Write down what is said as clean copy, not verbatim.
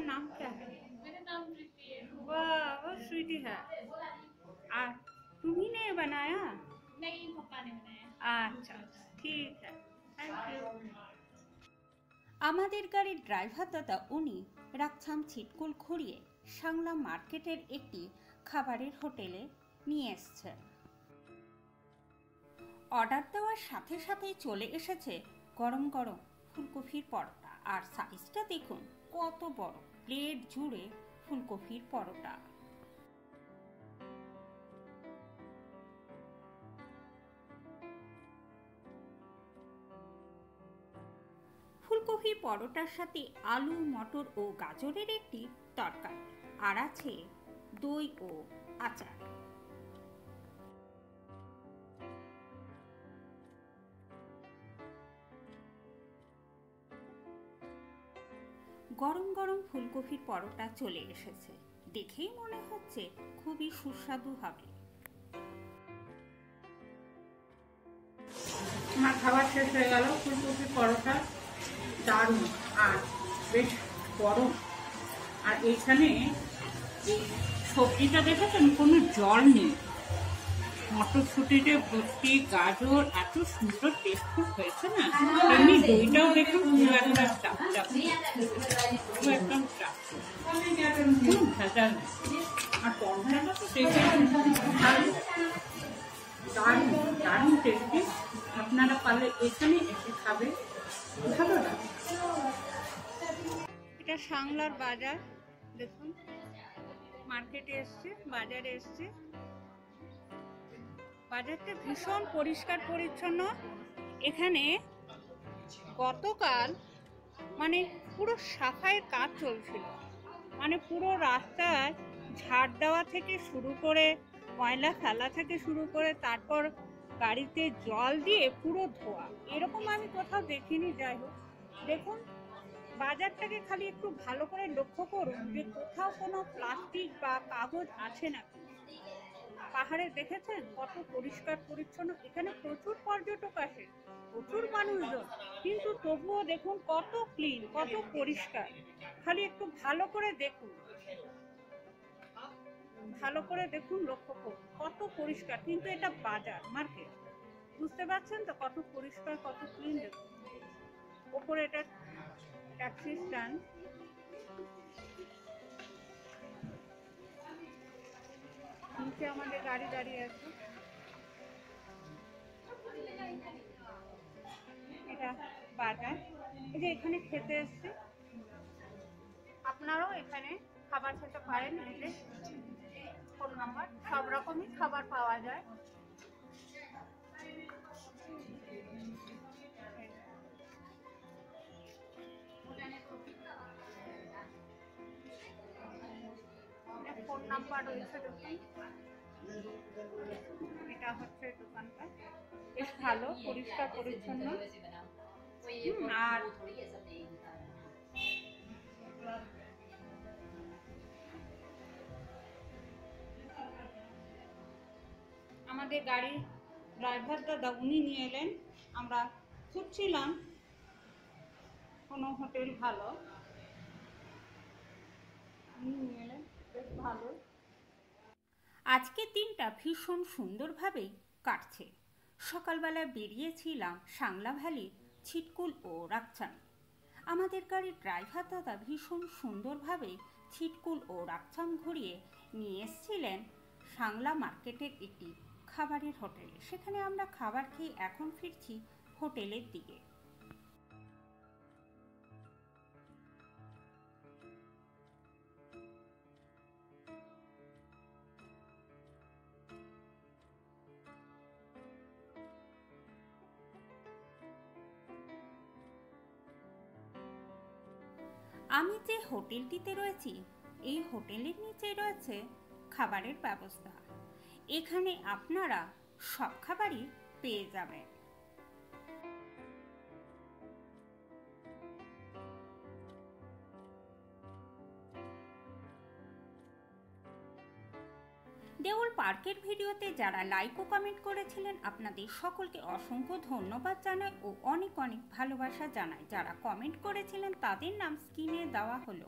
नाम क्या है? मेरा नाम प्रीति है। वाह बहुत स्वीटी है। तुम्ही ने बनाया? नहीं, पापा ने बनाया। अच्छा ठीक है, थैंक यू। আমাদের গাড়ির ড্রাইভার দাদা উনি রাকছাম ছিটকুল ঘুরিয়ে সাংলা মার্কেটের একটি খাবারের হোটেলে নিয়ে এসছেন। অর্ডার দেওয়ার সাথে সাথেই চলে এসেছে গরম গরম ফুলকপির পরোটা, আর সাইজটা দেখুন কত বড়, প্লেট জুড়ে ফুলকপির পরোটা। ফুলকপির পরোটার সাথে আলু, মটর ও গাজরের একটি তরকারি, আর আছে দই ও আচার। গরম গরম ফুলকপির পরোটা চলে এসেছে, দেখেই মনে হচ্ছে খুবই সুস্বাদু হবে। আমার খাবার শেষ হয়ে গেল। ফুলকপির পরোটা দারুণ আর বেশ গরম। আর এইখানে এই সবজিটা দেখেছেন কোনো জল নেই, মটরশুটিতে ভর্তি, গাজর, এত সুন্দর টেস্টফুল হয়েছে না। এমনি দইটাও দেখুন পুরো একটা চাপচাপ, পুরো একদম চাপ, কোনো ভেজাল নেই। আর পরোটাটা তো দেখে দারুণ দারুণ টেস্টি। আপনারা পারলে এখানে এসে খাবে, ভালো লাগে। এটা সাংলার বাজার, দেখুন মার্কেটে এসছে, বাজারে এসছে। বাজারটা ভীষণ পরিষ্কার পরিচ্ছন্ন। এখানে গতকাল মানে পুরো সাফাইয়ের কাজ চলছিল, মানে পুরো রাস্তায় ঝাড় দেওয়া থেকে শুরু করে, ময়লা ফেলা থেকে শুরু করে, তারপর গাড়িতে জল দিয়ে পুরো ধোয়া, এরকম আমি কোথাও দেখিনি। যাই হোক, দেখুন বাজারটাকে খালি একটু ভালো করে লক্ষ্য করুন যে কোথাও কোনো প্লাস্টিক বা কাগজ আছে নাকি। পাহাড়ে দেখেছেন কত পরিষ্কার পরিচ্ছন্ন। এখানে প্রচুর পর্যটক আসে, প্রচুর মানুষজন, কিন্তু তবুও দেখুন কত ক্লিন, কত পরিষ্কার। খালি একটু ভালো করে দেখুন, ভালো করে দেখুন, লক্ষ্য করুন কত পরিষ্কার। কিন্তু এটা বাজার, মার্কেট, বুঝতে পারছেন তো কত পরিষ্কার, কত ক্লিন। দেখুন ওপরে এটা ট্যাক্সি স্ট্যান্ড। নিচে আমাদের গাড়ি দাঁড়িয়ে আছে। এটা বাজার। এই যে এখানে খেতে এসছে, আপনারাও এখানে খাবার খেতে পারেন। এই যে ফোন নাম্বার, সব রকমই খাবার পাওয়া যায়। ফোন নাম্বার রয়েছে, দেখুন এটা হচ্ছে দোকানটা, বেশ ভালো পরিষ্কার পরিচ্ছন্ন। আর আমাদের গাড়ির ড্রাইভার দাদা উনি নিয়ে এলেন। আমরা খুঁজছিলাম কোনো হোটেল ভালো, উনি নিয়ে এলেন, বেশ ভালো। আজকের দিনটা ভীষণ সুন্দরভাবেই কাটছে। সকালবেলায় বেরিয়েছিলাম সাংলা ভ্যালি, ছিটকুল ও রাকছাম। আমাদের গাড়ির ড্রাইভার দাদা ভীষণ সুন্দরভাবে ছিটকুল ও রাকছাম ঘুরিয়ে নিয়ে এসেছিলেন সাংলা মার্কেটের একটি খাবারের হোটেলে। সেখানে আমরা খাবার খেয়ে এখন ফিরছি হোটেলের দিকে। আমি যে হোটেলটিতে রয়েছি, এই হোটেলের নিচে রয়েছে খাবারের ব্যবস্থা। এখানে আপনারা সব খাবারই পেয়ে যাবেন। দেউল পার্কের ভিডিওতে যারা লাইক ও কমেন্ট করেছিলেন, আপনাদের সকলকে অসংখ্য ধন্যবাদ জানাই ও অনেক অনেক ভালোবাসা জানাই। যারা কমেন্ট করেছিলেন তাদের নাম স্ক্রিনে দেওয়া হলো।